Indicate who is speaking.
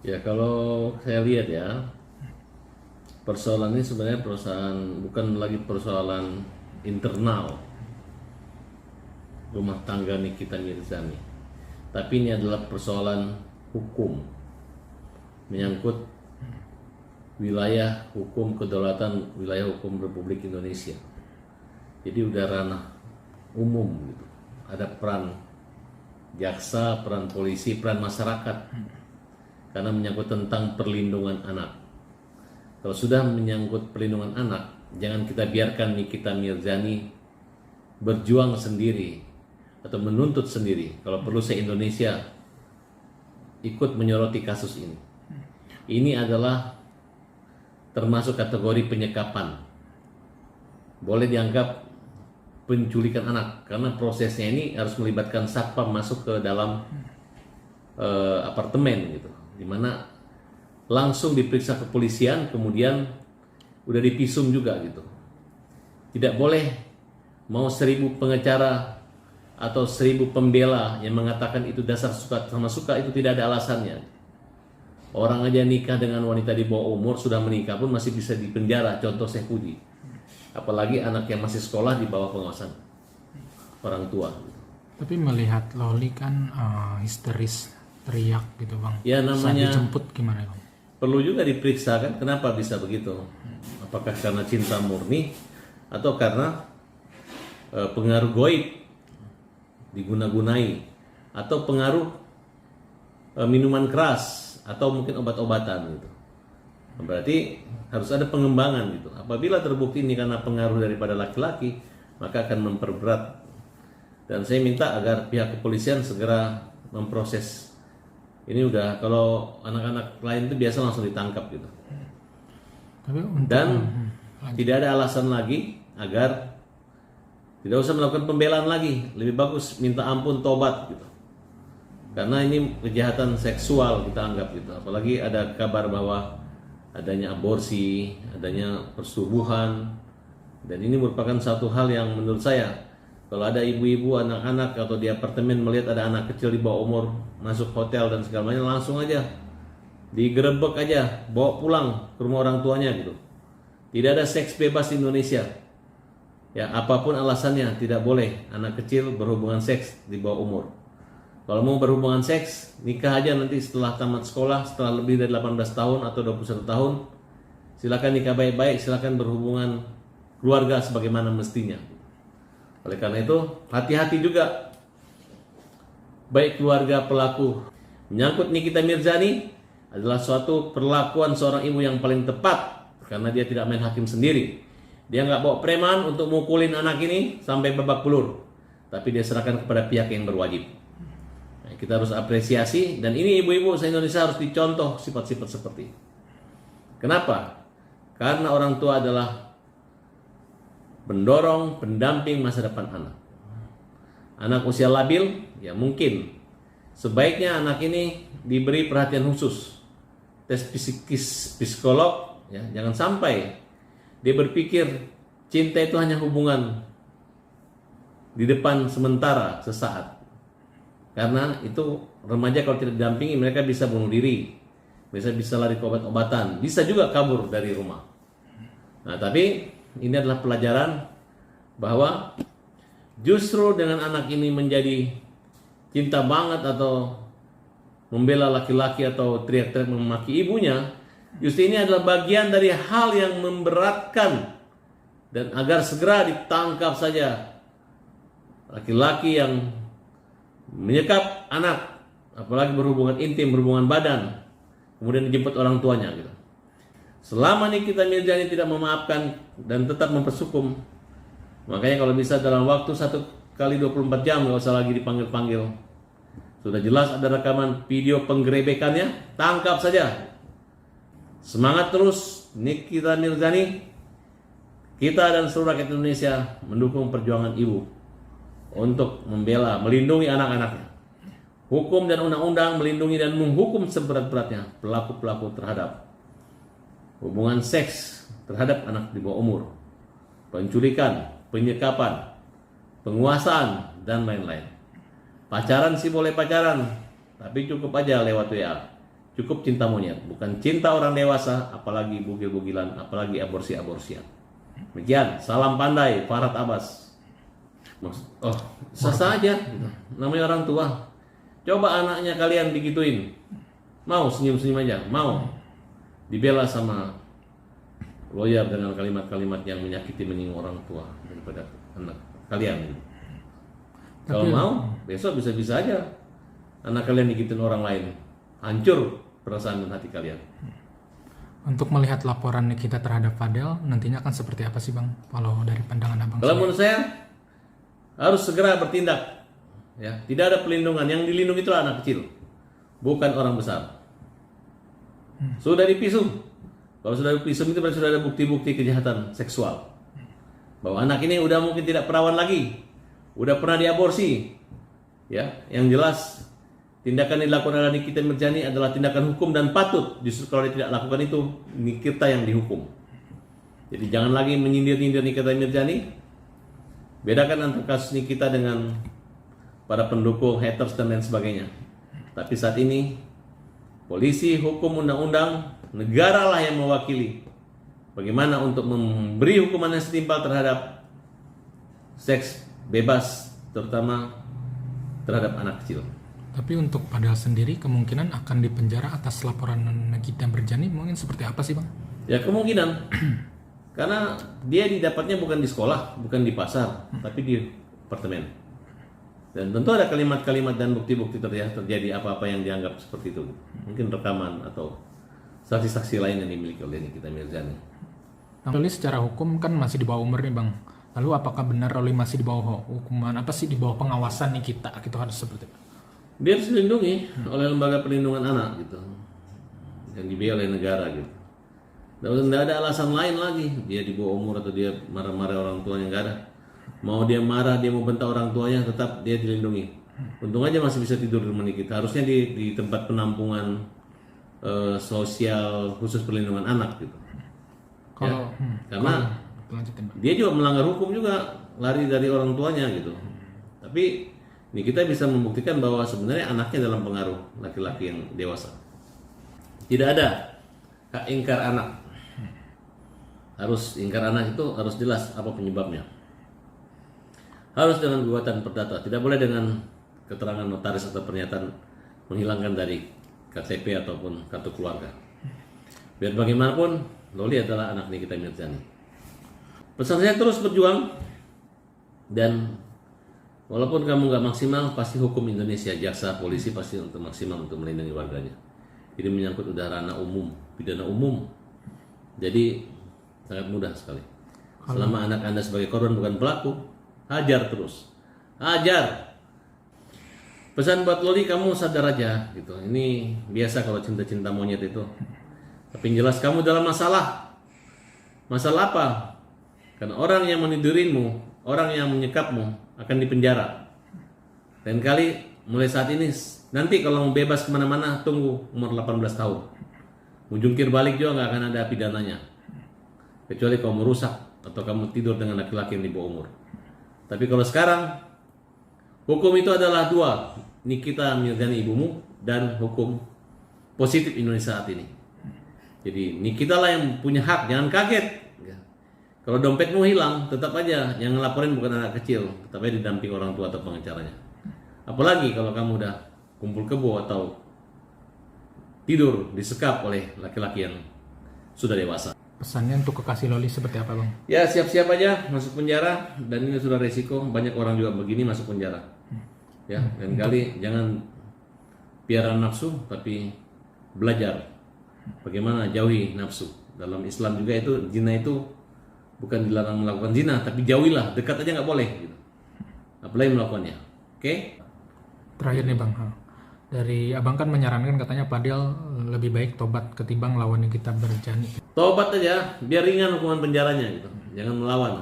Speaker 1: Ya kalau saya lihat ya, persoalan ini sebenarnya bukan lagi persoalan internal rumah tangga Nikita Mirzani, tapi ini adalah persoalan hukum, menyangkut wilayah hukum kedaulatan wilayah hukum Republik Indonesia. Jadi udah ranah umum gitu. Ada peran jaksa, peran polisi, peran masyarakat, karena menyangkut tentang perlindungan anak. Kalau sudah menyangkut perlindungan anak, jangan kita biarkan Nikita Mirzani berjuang sendiri atau menuntut sendiri. Kalau perlu se-Indonesia ikut menyoroti kasus ini. Ini adalah termasuk kategori penyekapan. Boleh dianggap penculikan anak, karena prosesnya ini harus melibatkan satpam masuk ke dalam apartemen gitu, dimana langsung diperiksa kepolisian, kemudian udah dipisum juga gitu. Tidak boleh mau 1000 pengacara atau 1000 pembela yang mengatakan itu dasar suka sama suka, itu tidak ada alasannya. Orang aja nikah dengan wanita di bawah umur, sudah menikah pun masih bisa dipenjara, contoh Syekh Budi. Apalagi anak yang masih sekolah di bawah pengawasan orang tua.
Speaker 2: Tapi melihat Loli kan histeris, teriak gitu bang.
Speaker 1: Ya namanya
Speaker 2: saat dijemput gimana bang?
Speaker 1: perlu juga diperiksa kan, kenapa bisa begitu? Apakah karena cinta murni atau karena pengaruh goib diguna-gunai, atau pengaruh minuman keras, atau mungkin obat-obatan gitu. Berarti harus ada pengembangan gitu. Apabila terbukti ini karena pengaruh daripada laki-laki, maka akan memperberat. Dan saya minta agar pihak kepolisian segera memproses. Ini udah, kalau anak-anak lain itu biasa langsung ditangkap gitu.
Speaker 2: Tapi untuk,
Speaker 1: Dan tidak ada alasan lagi agar tidak usah melakukan pembelaan lagi. Lebih bagus minta ampun, tobat gitu. Karena ini kejahatan seksual kita anggap gitu. Apalagi ada kabar bahwa adanya aborsi, adanya persubuhan, dan ini merupakan satu hal yang menurut saya, kalau ada ibu-ibu, anak-anak atau di apartemen melihat ada anak kecil di bawah umur masuk hotel dan segala macam, langsung aja digerebek aja, bawa pulang ke rumah orang tuanya gitu. Tidak ada seks bebas di Indonesia. Ya, apapun alasannya tidak boleh anak kecil berhubungan seks di bawah umur. Kalau mau berhubungan seks, nikah aja nanti setelah tamat sekolah, setelah lebih dari 18 tahun atau 21 tahun. Silakan nikah baik-baik, silakan berhubungan keluarga sebagaimana mestinya. Oleh karena itu, hati-hati juga baik keluarga pelaku. Menyangkut Nikita Mirzani adalah suatu perlakuan seorang ibu yang paling tepat, karena dia tidak main hakim sendiri. Dia nggak bawa preman untuk mukulin anak ini sampai babak belur, tapi dia serahkan kepada pihak yang berwajib. Nah, kita harus apresiasi, dan ini ibu-ibu se-Indonesia harus dicontoh sifat-sifat seperti ini. Kenapa? Karena orang tua adalah pendorong, pendamping masa depan anak. Anak usia labil, ya mungkin sebaiknya anak ini diberi perhatian khusus, tes psikis, psikolog, ya, jangan sampai dia berpikir cinta itu hanya hubungan di depan sementara, sesaat. Karena itu remaja kalau tidak didampingi, mereka bisa bunuh diri, bisa lari ke obat-obatan, bisa juga kabur dari rumah. Nah, tapi ini adalah pelajaran bahwa justru dengan anak ini menjadi cinta banget atau membela laki-laki atau teriak-teriak memaki ibunya, justru ini adalah bagian dari hal yang memberatkan, dan agar segera ditangkap saja laki-laki yang menyekap anak, apalagi berhubungan intim, berhubungan badan, kemudian dijemput orang tuanya gitu. Selama Nikita Mirzani tidak memaafkan dan tetap mempersukum, makanya kalau bisa dalam waktu 1x24 jam, nggak usah lagi dipanggil-panggil. Sudah jelas ada rekaman video penggerebekannya, tangkap saja. Semangat terus Nikita Mirzani. Kita dan seluruh rakyat Indonesia mendukung perjuangan ibu untuk membela, melindungi anak-anaknya. Hukum dan undang-undang melindungi dan menghukum seberat-beratnya pelaku-pelaku terhadap hubungan seks terhadap anak di bawah umur, penculikan, penyekapan, penguasaan, dan lain-lain. Pacaran sih boleh pacaran, tapi cukup aja lewat WA. Cukup cinta monyet, bukan cinta orang dewasa, apalagi bugil-bugilan, apalagi aborsi-aborsian. Demikian, salam pandai, Farhad Abbas. Oh, sah saja, gitu. Namanya orang tua. Coba anaknya kalian digituin, mau senyum-senyum aja, mau dibela sama lawyer dengan kalimat-kalimat yang menyakiti, menyinggung orang tua daripada anak kalian. Gitu. Kalau mau, besok bisa-bisa aja anak kalian digituin orang lain, hancur perasaan dan hati kalian.
Speaker 2: Untuk melihat laporan kita terhadap Fadel, nantinya akan seperti apa sih Bang? Kalau dari pandangan Abang?
Speaker 1: Kalau menurut saya harus segera bertindak. Ya, tidak ada pelindungan. Yang dilindungi itu anak kecil, bukan orang besar. Sudah dipisum. Kalau sudah dipisum itu berarti sudah ada bukti-bukti kejahatan seksual. Bahwa anak ini udah mungkin tidak perawan lagi, udah pernah diaborsi. Ya, yang jelas tindakan yang dilakukan oleh Nikita Mirzani adalah tindakan hukum dan patut. Justru kalau dia tidak lakukan itu, Nikita yang dihukum. Jadi jangan lagi menyindir-nyindir Nikita Mirzani. Bedakan antara kasus Nikita dengan para pendukung, haters dan lain sebagainya. Tapi saat ini polisi, hukum, undang-undang, negara lah yang mewakili bagaimana untuk memberi hukuman yang setimpal terhadap seks bebas, terutama terhadap anak kecil.
Speaker 2: Tapi untuk Fadel sendiri kemungkinan akan dipenjara atas laporan Nikita Mirzani mungkin seperti apa sih Bang?
Speaker 1: Ya kemungkinan, karena dia didapatnya bukan di sekolah, bukan di pasar, tapi di apartemen. Dan tentu ada kalimat-kalimat dan bukti-bukti terjadi apa-apa yang dianggap seperti itu. Mungkin rekaman atau saksi-saksi lain yang dimiliki oleh Nikita Mirzani.
Speaker 2: Loli secara hukum kan masih di bawah umur nih Bang. Lalu apakah benar Loli masih di bawah hukuman apa sih, di bawah pengawasan Nikita gitu, harus seperti itu?
Speaker 1: Dia harus dilindungi oleh lembaga perlindungan anak gitu, yang dibiayai oleh negara gitu. Dan tidak ada alasan lain lagi dia di bawah umur atau dia marah-marah orang tuanya, nggak ada. Mau dia marah, dia mau bentak orang tuanya, tetap dia dilindungi. Untung aja masih bisa tidur di rumah kita. Harusnya di tempat penampungan sosial khusus perlindungan anak gitu.
Speaker 2: Kalau
Speaker 1: Karena dia juga melanggar hukum juga, lari dari orang tuanya gitu. Tapi ini kita bisa membuktikan bahwa sebenarnya anaknya dalam pengaruh laki-laki yang dewasa. Tidak ada hak ingkar anak. Harus ingkar anak itu harus jelas apa penyebabnya. Harus dengan gugatan perdata, tidak boleh dengan keterangan notaris atau pernyataan menghilangkan dari KTP ataupun kartu keluarga. Biar bagaimanapun, Loli adalah anak Nikita Mirzani. Pesan saya terus berjuang, dan walaupun kamu nggak maksimal, pasti hukum Indonesia, jaksa, polisi pasti untuk maksimal untuk melindungi warganya. Ini menyangkut udah ranah umum, pidana umum. Jadi sangat mudah sekali. Selama anak Anda sebagai korban bukan pelaku, hajar terus, hajar. Pesan buat Loli, kamu sadar aja gitu. Ini biasa kalau cinta-cinta monyet itu. Tapi yang jelas kamu dalam masalah. Masalah apa? Karena orang yang menidurinmu, orang yang menyekapmu akan dipenjara. Lain kali mulai saat ini, nanti kalau mau bebas kemana-mana, tunggu umur 18 tahun. Mau jungkir balik juga nggak akan ada pidananya. Kecuali kamu merusak atau kamu tidur dengan laki-laki yang di bawah umur. Tapi kalau sekarang, hukum itu adalah dua. Nikita Mirzani ibumu, dan hukum positif Indonesia saat ini. Jadi Nikita lah yang punya hak, jangan kaget. Kalau dompetmu hilang, tetap aja yang ngelaporin bukan anak kecil, tetap aja didamping orang tua atau pengacaranya. Apalagi kalau kamu udah kumpul kebo atau tidur disekap oleh laki-laki yang sudah dewasa.
Speaker 2: Pesannya untuk kekasih Loli seperti apa Bang?
Speaker 1: Ya siap-siap aja masuk penjara, dan ini sudah resiko, banyak orang juga begini masuk penjara. Ya, dan kali jangan piara nafsu, tapi belajar bagaimana jauhi nafsu. Dalam Islam juga itu zina itu bukan dilarang melakukan zina, tapi jauhilah, dekat aja nggak boleh gitu. Apalagi melakukannya. Oke?
Speaker 2: Terakhir nih Bang, dari Abang kan menyarankan katanya Fadel lebih baik tobat ketimbang lawan Nikita Mirzani.
Speaker 1: Tobat aja, biar ringan hukuman penjaranya gitu. Jangan melawan.